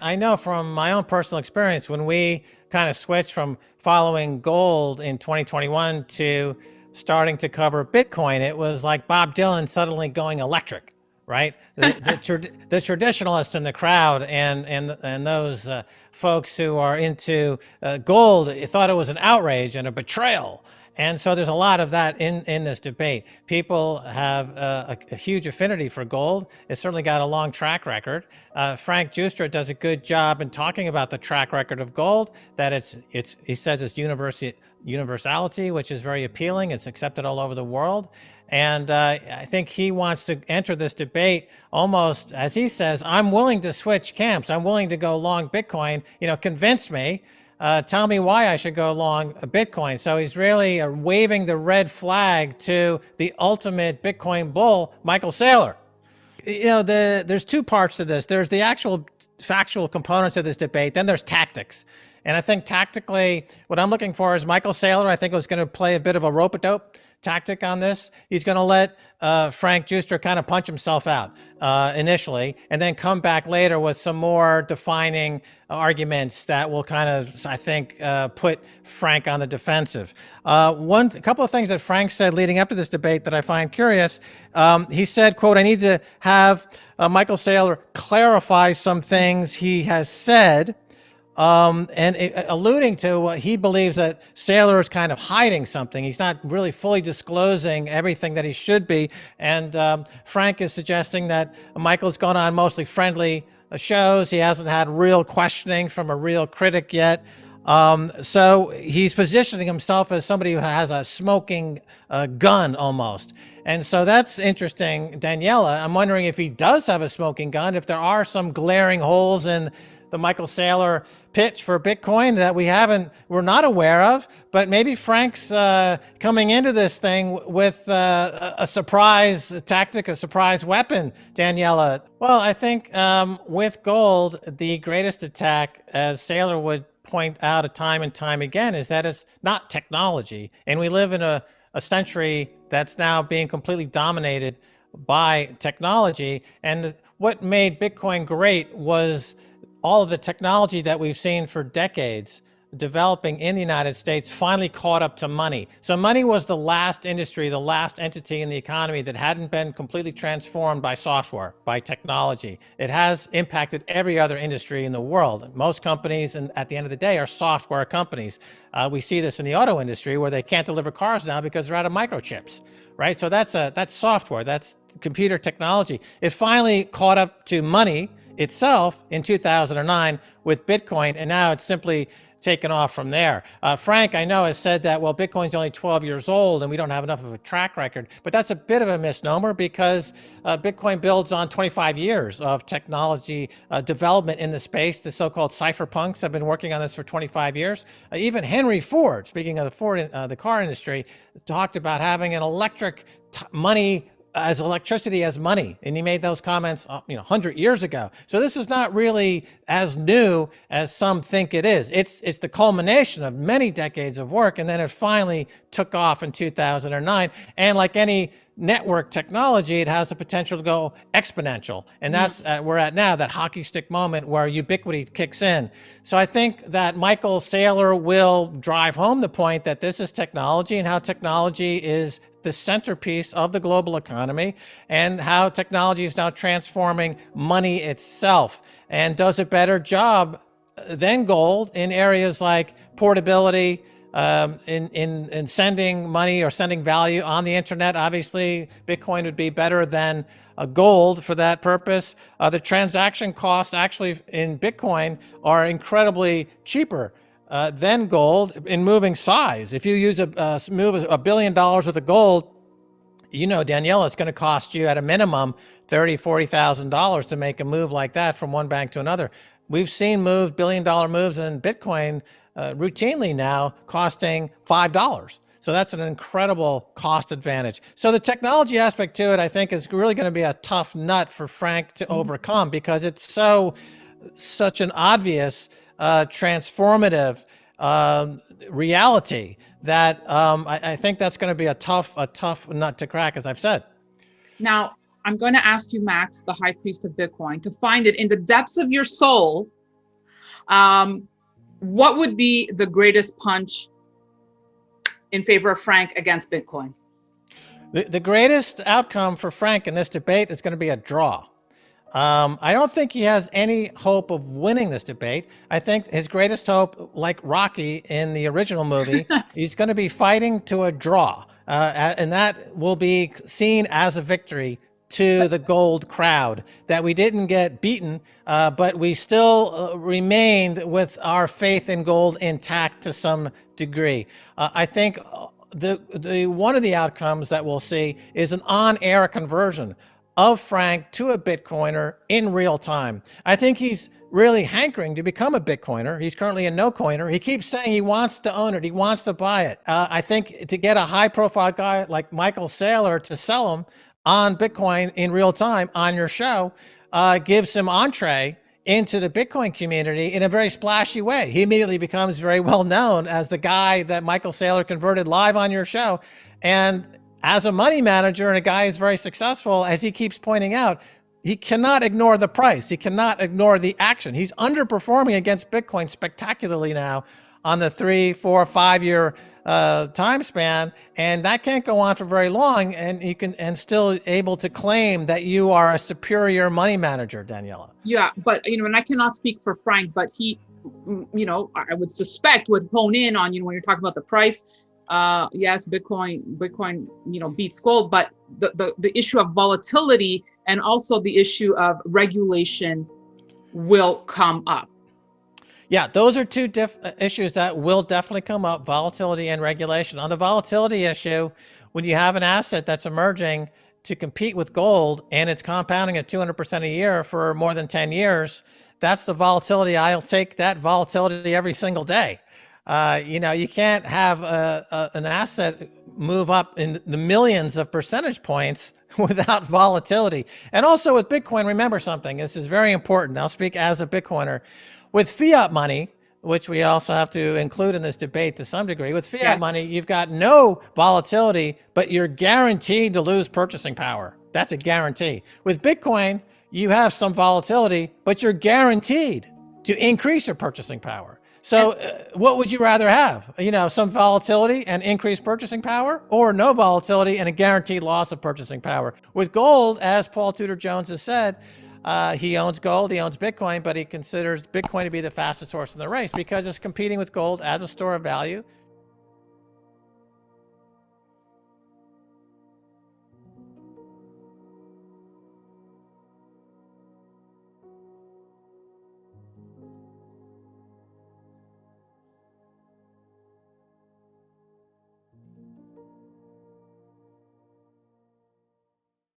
I know from my own personal experience, when we kind of switched from following gold in 2021 to starting to cover Bitcoin, it was like Bob Dylan suddenly going electric, right? The traditionalists in the crowd and those folks who are into gold thought it was an outrage and a betrayal. And so there's a lot of that in this debate. People have a huge affinity for gold. It's certainly got a long track record. Frank Giustra does a good job in talking about the track record of gold, that he says it's universality, which is very appealing. It's accepted all over the world. And I think he wants to enter this debate almost, as he says, I'm willing to switch camps. I'm willing to go long Bitcoin, convince me. Tell me why I should go long Bitcoin. So he's really waving the red flag to the ultimate Bitcoin bull, Michael Saylor. There's two parts to this. There's the actual factual components of this debate. Then there's tactics. And I think tactically, what I'm looking for is Michael Saylor, I think, was going to play a bit of a rope-a-dope tactic on this. He's going to let Frank Giustra kind of punch himself out initially, and then come back later with some more defining arguments that will kind of, I think, put Frank on the defensive. A couple of things that Frank said leading up to this debate that I find curious. He said, quote, I need to have Michael Saylor clarify some things he has said. Alluding to what he believes that Saylor is kind of hiding something. He's not really fully disclosing everything that he should be. And Frank is suggesting that Michael's gone on mostly friendly shows. He hasn't had real questioning from a real critic yet. So he's positioning himself as somebody who has a smoking gun almost. And so that's interesting, Daniela. I'm wondering if he does have a smoking gun, if there are some glaring holes in the Michael Saylor pitch for Bitcoin that we're not aware of, but maybe Frank's coming into this thing with a surprise tactic, a surprise weapon, Daniela. Well, I think with gold, the greatest attack, as Saylor would point out time and time again, is that it's not technology. And we live in a century that's now being completely dominated by technology. And what made Bitcoin great was all of the technology that we've seen for decades developing in the United States finally caught up to money. So money was the last industry, the last entity in the economy that hadn't been completely transformed by software, by technology. It has impacted every other industry in the world. Most companies, and at the end of the day, are software companies. We see this in the auto industry where they can't deliver cars now because they're out of microchips, right? So that's software, that's computer technology. It finally caught up to money itself in 2009 with Bitcoin, and now it's simply taken off from there. Frank, I know, has said that, well, Bitcoin's only 12 years old and we don't have enough of a track record, but that's a bit of a misnomer because Bitcoin builds on 25 years of technology development in the space. The so-called cypherpunks have been working on this for 25 years. Even Henry Ford, speaking of the car industry, talked about having an money as electricity as money. And he made those comments, 100 years ago. So this is not really as new as some think it is. It's the culmination of many decades of work. And then it finally took off in 2009. And like any network technology, it has the potential to go exponential. And that's we're at now, that hockey stick moment where ubiquity kicks in. So I think that Michael Saylor will drive home the point that this is technology and how technology is the centerpiece of the global economy and how technology is now transforming money itself and does a better job than gold in areas like portability, in sending money or sending value on the internet. Obviously, Bitcoin would be better than gold for that purpose. The transaction costs actually in Bitcoin are incredibly cheaper than gold in moving size. If you use move $1 billion worth of gold, Daniela, it's going to cost you at a minimum $30,000, $40,000 to make a move like that from one bank to another. We've seen $1 billion moves in Bitcoin routinely now costing $5. So that's an incredible cost advantage. So the technology aspect to it, I think, is really going to be a tough nut for Frank to overcome because it's such an obvious transformative reality that I think that's going to be a tough nut to crack, as I've said. Now, I'm going to ask you, Max, the high priest of Bitcoin, to find it in the depths of your soul What would be the greatest punch in favor of Frank against Bitcoin? The greatest outcome for Frank in this debate is going to be a draw. I don't think he has any hope of winning this debate. I think his greatest hope, like Rocky in the original movie, he's going to be fighting to a draw. And that will be seen as a victory to the gold crowd, that we didn't get beaten, but we still remained with our faith in gold intact to some degree. I think the one of the outcomes that we'll see is an on-air conversion of Frank to a Bitcoiner in real time. I think he's really hankering to become a Bitcoiner. He's currently a no coiner. He keeps saying he wants to own it. He wants to buy it. I think to get a high profile guy like Michael Saylor to sell him on Bitcoin in real time on your show gives him entree into the Bitcoin community in a very splashy way. He immediately becomes very well known as the guy that Michael Saylor converted live on your show. And as a money manager and a guy who's very successful, as he keeps pointing out, he cannot ignore the price. He cannot ignore the action. He's underperforming against Bitcoin spectacularly now on the 3, 4, 5 year time span, and that can't go on for very long. And you can still able to claim that you are a superior money manager, Daniela. Yeah, but and I cannot speak for Frank, but he, I would suspect would hone in on when you're talking about the price. Yes, Bitcoin, beats gold, but the issue of volatility and also the issue of regulation will come up. Yeah, those are two issues that will definitely come up, volatility and regulation. On the volatility issue, when you have an asset that's emerging to compete with gold and it's compounding at 200% a year for more than 10 years, that's the volatility. I'll take that volatility every single day. You can't have an asset move up in the millions of percentage points without volatility. And also with Bitcoin, remember something, this is very important. I'll speak as a Bitcoiner. With fiat money, which we also have to include in this debate to some degree, with fiat money, you've got no volatility, but you're guaranteed to lose purchasing power. That's a guarantee. With Bitcoin, you have some volatility, but you're guaranteed to increase your purchasing power. So what would you rather have? Some volatility and increased purchasing power, or no volatility and a guaranteed loss of purchasing power? With gold, as Paul Tudor Jones has said, he owns gold, he owns Bitcoin, but he considers Bitcoin to be the fastest horse in the race because it's competing with gold as a store of value.